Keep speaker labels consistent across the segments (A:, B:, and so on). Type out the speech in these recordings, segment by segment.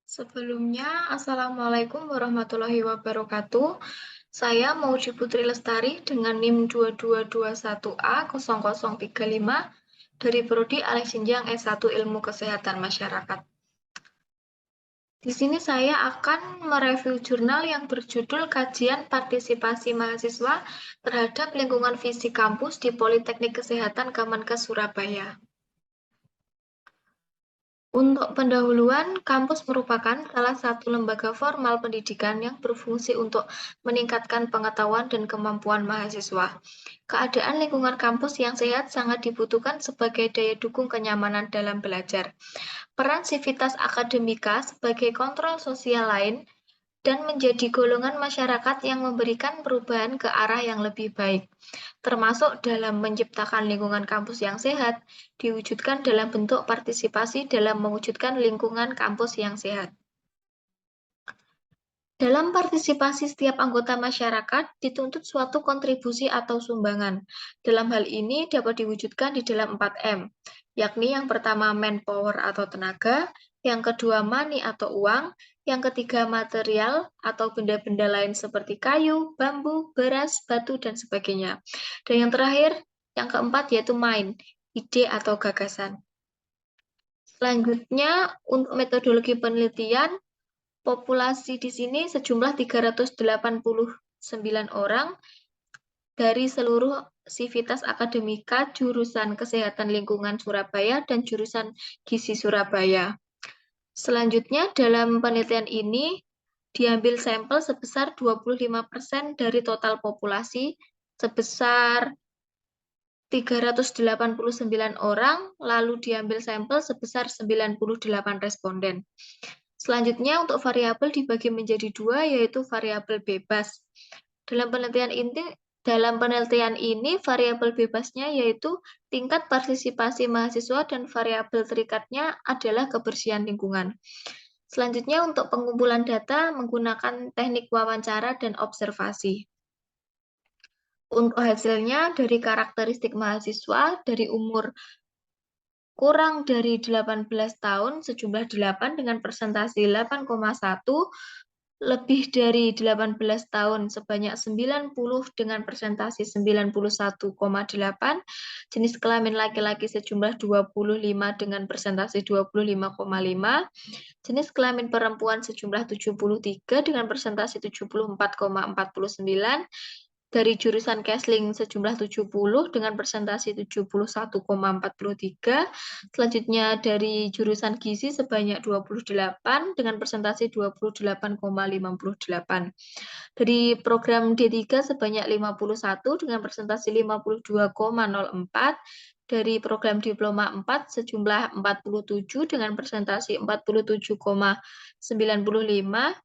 A: Sebelumnya, Assalamualaikum warahmatullahi wabarakatuh. Saya Mauji Putri Lestari dengan NIM 2221A0035 dari Prodi Alih Sinjang S1 Ilmu Kesehatan Masyarakat. Di sini saya akan mereview jurnal yang berjudul Kajian Partisipasi Mahasiswa terhadap Lingkungan Fisik Kampus di Politeknik Kesehatan Kemenkes Surabaya. Untuk pendahuluan, kampus merupakan salah satu lembaga formal pendidikan yang berfungsi untuk meningkatkan pengetahuan dan kemampuan mahasiswa. Keadaan lingkungan kampus yang sehat sangat dibutuhkan sebagai daya dukung kenyamanan dalam belajar. Peran sivitas akademika sebagai kontrol sosial lain dan menjadi golongan masyarakat yang memberikan perubahan ke arah yang lebih baik, termasuk dalam menciptakan lingkungan kampus yang sehat, diwujudkan dalam bentuk partisipasi dalam mewujudkan lingkungan kampus yang sehat. Dalam partisipasi setiap anggota masyarakat dituntut suatu kontribusi atau sumbangan. Dalam hal ini dapat diwujudkan di dalam 4M, yakni yang pertama manpower atau tenaga, yang kedua money atau uang, yang ketiga material atau benda-benda lain seperti kayu, bambu, beras, batu, dan sebagainya. Dan yang terakhir, yang keempat yaitu mind, ide atau gagasan. Selanjutnya, untuk metodologi penelitian, populasi di sini sejumlah 389 orang dari seluruh sivitas akademika jurusan Kesehatan Lingkungan Surabaya dan jurusan Gizi Surabaya. Selanjutnya, dalam penelitian ini diambil sampel sebesar 25% dari total populasi sebesar 389 orang, lalu diambil sampel sebesar 98 responden. Selanjutnya, untuk variabel dibagi menjadi dua, yaitu variabel bebas. Dalam penelitian ini, variabel bebasnya yaitu tingkat partisipasi mahasiswa dan variabel terikatnya adalah kebersihan lingkungan. Selanjutnya, untuk pengumpulan data menggunakan teknik wawancara dan observasi. Untuk hasilnya, dari karakteristik mahasiswa dari umur kurang dari 18 tahun sejumlah 8 dengan persentase 8,1, lebih dari 18 tahun sebanyak 90 dengan persentase 91,8, jenis kelamin laki-laki sejumlah 25 dengan persentase 25,5, jenis kelamin perempuan sejumlah 73 dengan persentase 74,49, dari jurusan Kesling sejumlah 70 dengan persentase 71,43, selanjutnya dari jurusan Gizi sebanyak 28 dengan persentase 28,58. Dari program D3 sebanyak 51 dengan persentase 52,04, dari program Diploma 4 sejumlah 47 dengan persentase 47,95.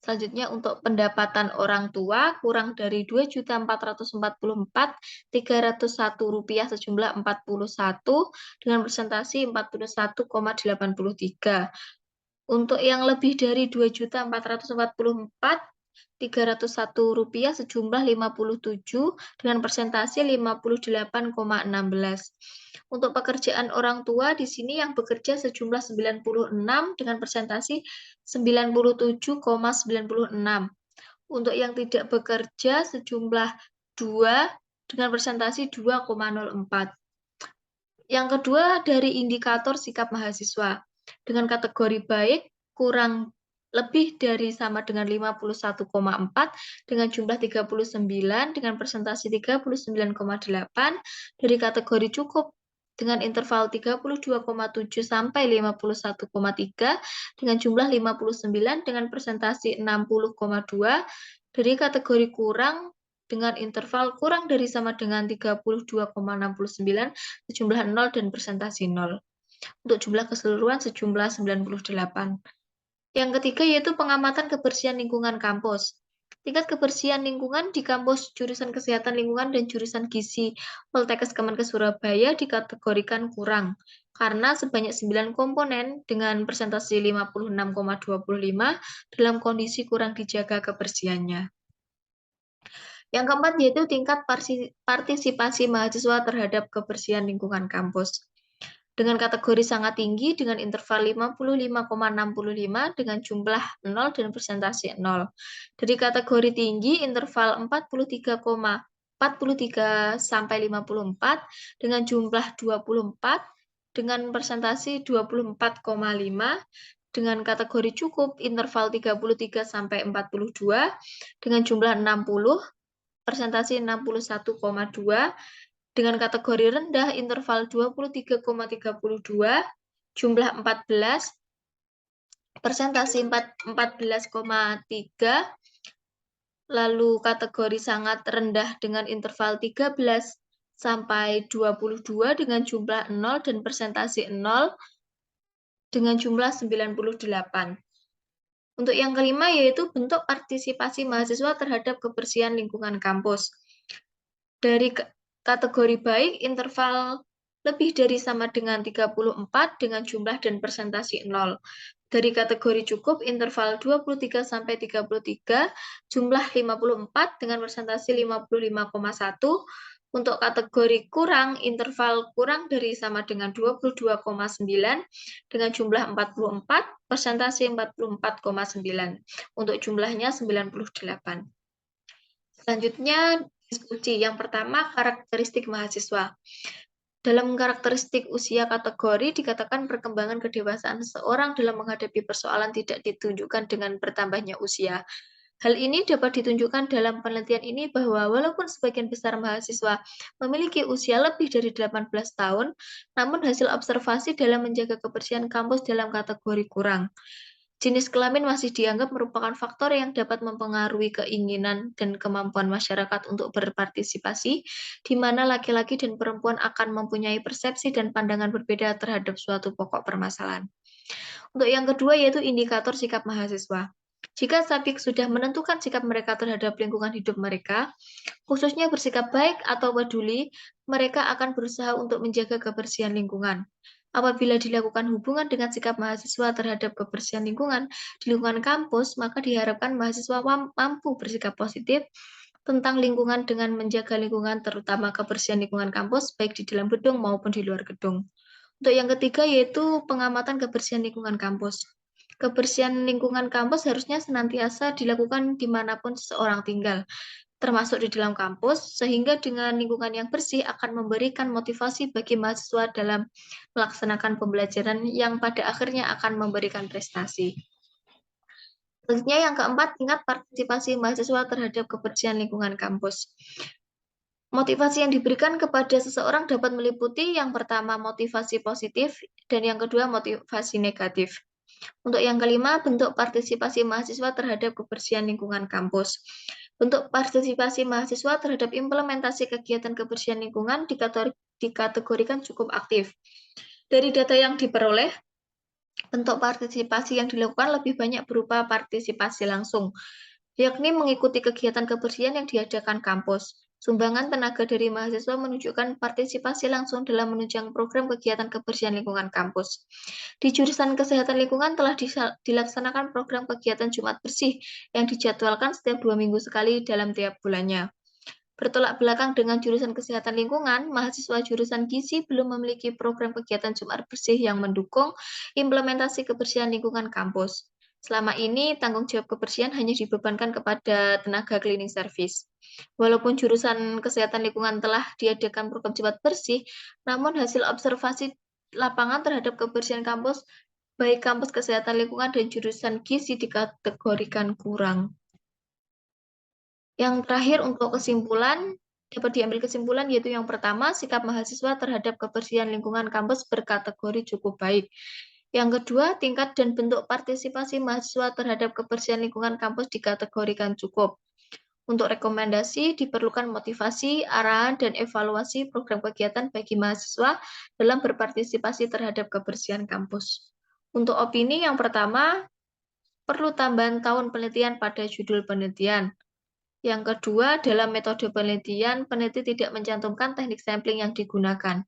A: Selanjutnya untuk pendapatan orang tua kurang dari Rp2.444.301 sejumlah 41 dengan persentase 41,83. Untuk yang lebih dari Rp2.444.301 sejumlah 57 dengan persentase 58,16. Untuk pekerjaan orang tua di sini yang bekerja sejumlah 96 dengan persentase 97,96. Untuk yang tidak bekerja sejumlah 2 dengan persentase 2,04. Yang kedua dari indikator sikap mahasiswa. Dengan kategori baik, kurang lebih dari sama dengan 51,4 dengan jumlah 39 dengan persentase 39,8, dari kategori cukup dengan interval 32,7 sampai 51,3 dengan jumlah 59 dengan persentase 60,2, dari kategori kurang dengan interval kurang dari sama dengan 32,69 sejumlah 0 dan persentase 0. Untuk jumlah keseluruhan sejumlah 98. Yang ketiga yaitu pengamatan kebersihan lingkungan kampus. Tingkat kebersihan lingkungan di kampus jurusan Kesehatan Lingkungan dan jurusan Gizi Poltekkes Kemenkes Surabaya dikategorikan kurang, karena sebanyak 9 komponen dengan persentase 56,25 dalam kondisi kurang dijaga kebersihannya. Yang keempat yaitu tingkat partisipasi mahasiswa terhadap kebersihan lingkungan kampus. Dengan kategori sangat tinggi dengan interval 55,65 dengan jumlah 0 dan persentase 0. Dari kategori tinggi interval 43,43 sampai 54 dengan jumlah 24 dengan persentase 24,5. Dengan kategori cukup interval 33 sampai 42 dengan jumlah 60 persentase 61,2. Dengan kategori rendah interval 23,32 jumlah 14 persentase 14,3. Lalu kategori sangat rendah dengan interval 13 sampai 22 dengan jumlah 0 dan persentase 0 dengan jumlah 98. Untuk yang kelima yaitu bentuk partisipasi mahasiswa terhadap kebersihan lingkungan kampus. Dari kategori baik, interval lebih dari sama dengan 34 dengan jumlah dan persentase 0. Dari kategori cukup, interval 23 sampai 33, jumlah 54 dengan persentase 55,1. Untuk kategori kurang, interval kurang dari sama dengan 22,9 dengan jumlah 44, persentase 44,9. Untuk jumlahnya 98. Selanjutnya, diskusi. Yang pertama, karakteristik mahasiswa. Dalam karakteristik usia kategori, dikatakan perkembangan kedewasaan seseorang dalam menghadapi persoalan tidak ditunjukkan dengan bertambahnya usia. Hal ini dapat ditunjukkan dalam penelitian ini bahwa walaupun sebagian besar mahasiswa memiliki usia lebih dari 18 tahun, namun hasil observasi dalam menjaga kebersihan kampus dalam kategori kurang. Jenis kelamin masih dianggap merupakan faktor yang dapat mempengaruhi keinginan dan kemampuan masyarakat untuk berpartisipasi, di mana laki-laki dan perempuan akan mempunyai persepsi dan pandangan berbeda terhadap suatu pokok permasalahan. Untuk yang kedua yaitu indikator sikap mahasiswa. Jika subjek sudah menentukan sikap mereka terhadap lingkungan hidup mereka, khususnya bersikap baik atau peduli, mereka akan berusaha untuk menjaga kebersihan lingkungan. Apabila dilakukan hubungan dengan sikap mahasiswa terhadap kebersihan lingkungan di lingkungan kampus, maka diharapkan mahasiswa mampu bersikap positif tentang lingkungan dengan menjaga lingkungan, terutama kebersihan lingkungan kampus, baik di dalam gedung maupun di luar gedung. Untuk yang ketiga yaitu pengamatan kebersihan lingkungan kampus. Kebersihan lingkungan kampus harusnya senantiasa dilakukan dimanapun seseorang tinggal, termasuk di dalam kampus, sehingga dengan lingkungan yang bersih akan memberikan motivasi bagi mahasiswa dalam melaksanakan pembelajaran yang pada akhirnya akan memberikan prestasi. Selanjutnya yang keempat, tingkat partisipasi mahasiswa terhadap kebersihan lingkungan kampus. Motivasi yang diberikan kepada seseorang dapat meliputi yang pertama motivasi positif dan yang kedua motivasi negatif. Untuk yang kelima, bentuk partisipasi mahasiswa terhadap kebersihan lingkungan kampus. Bentuk partisipasi mahasiswa terhadap implementasi kegiatan kebersihan lingkungan dikategorikan cukup aktif. Dari data yang diperoleh, bentuk partisipasi yang dilakukan lebih banyak berupa partisipasi langsung, yakni mengikuti kegiatan kebersihan yang diadakan kampus. Sumbangan tenaga dari mahasiswa menunjukkan partisipasi langsung dalam menunjang program kegiatan kebersihan lingkungan kampus. Di jurusan kesehatan lingkungan telah dilaksanakan program kegiatan Jumat Bersih yang dijadwalkan setiap 2 minggu sekali dalam tiap bulannya. Bertolak belakang dengan jurusan kesehatan lingkungan, mahasiswa jurusan gizi belum memiliki program kegiatan Jumat Bersih yang mendukung implementasi kebersihan lingkungan kampus. Selama ini, tanggung jawab kebersihan hanya dibebankan kepada tenaga cleaning service. Walaupun jurusan kesehatan lingkungan telah diadakan program Jumat Bersih, namun hasil observasi lapangan terhadap kebersihan kampus, baik kampus kesehatan lingkungan dan jurusan gizi dikategorikan kurang. Yang terakhir untuk kesimpulan, dapat diambil kesimpulan yaitu yang pertama, sikap mahasiswa terhadap kebersihan lingkungan kampus berkategori cukup baik. Yang kedua, tingkat dan bentuk partisipasi mahasiswa terhadap kebersihan lingkungan kampus dikategorikan cukup. Untuk rekomendasi, diperlukan motivasi, arahan, dan evaluasi program kegiatan bagi mahasiswa dalam berpartisipasi terhadap kebersihan kampus. Untuk opini yang pertama, perlu tambahan tahun penelitian pada judul penelitian. Yang kedua, dalam metode penelitian, peneliti tidak mencantumkan teknik sampling yang digunakan.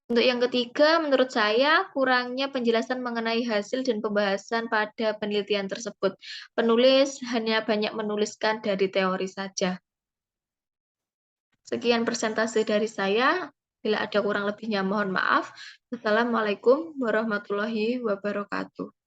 A: Untuk yang ketiga, menurut saya, kurangnya penjelasan mengenai hasil dan pembahasan pada penelitian tersebut. Penulis hanya banyak menuliskan dari teori saja. Sekian presentasi dari saya. Bila ada kurang lebihnya mohon maaf. Wassalamualaikum warahmatullahi wabarakatuh.